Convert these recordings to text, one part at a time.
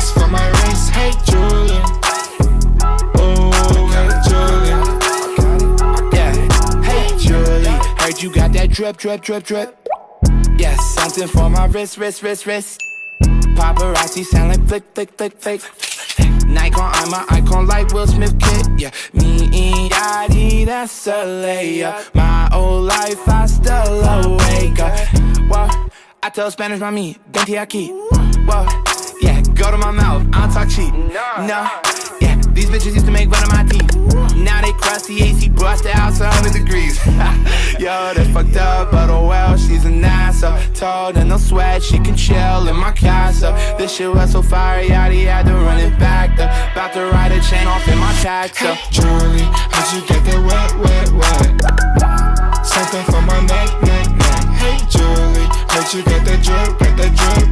race, for my race. Hey, Julie. Oh, hey, Julie. Yeah, hey, Julie. Heard you got that drip, drip, drip, drip. Yeah, something for my wrist, wrist, wrist, wrist. Paparazzi sound like flick, flick, flick, flick. Nikon, I'm an icon like Will Smith kid. Yeah, me and Yachty, that's a layup. My old life, I still awake. Whoa, I tell Spanish, mami, vente aquí. Whoa, yeah, go to my mouth, I don't talk cheap. No, yeah, these bitches used to make fun of my teeth. Now they crusty, AC brushed out 100 degrees. Yo, that's fucked up, but oh well, she's an ass up. Told her no sweat, she can chill in my castle. This shit was so fire, Yachty had to run it back though. About to ride a chain off in my tractor. Hey, Julie, how'd you get that wet, wet, wet? Something for my neck, neck, neck. Hey, Julie, how'd you get that drip, get that drip?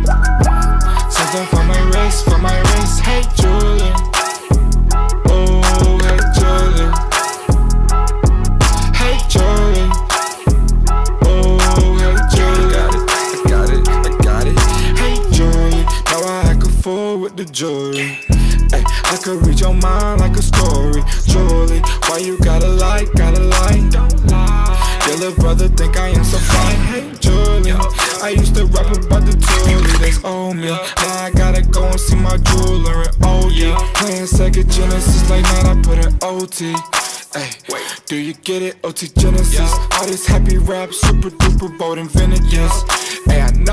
Something for my wrist, for my wrist. Hey, Julie. Oh, hey, Julie. Hey, Julie. Oh, hey, Julie. I got it. Hey, Julie, now I act a fool with the jewelry. Ay, I could read your mind like a story. Julie, why you gotta lie, gotta lie? Don't lie. Your little brother think I am so fine. Hey, Julie, I used to rap about the jewelry that's old me. Now I gotta go and see my jeweler and oh yeah. Playing Sega Genesis like night, I put an OT. Ay, do you get it? OT Genesis. All this happy rap, super duper bold invented, yes. Ay, I know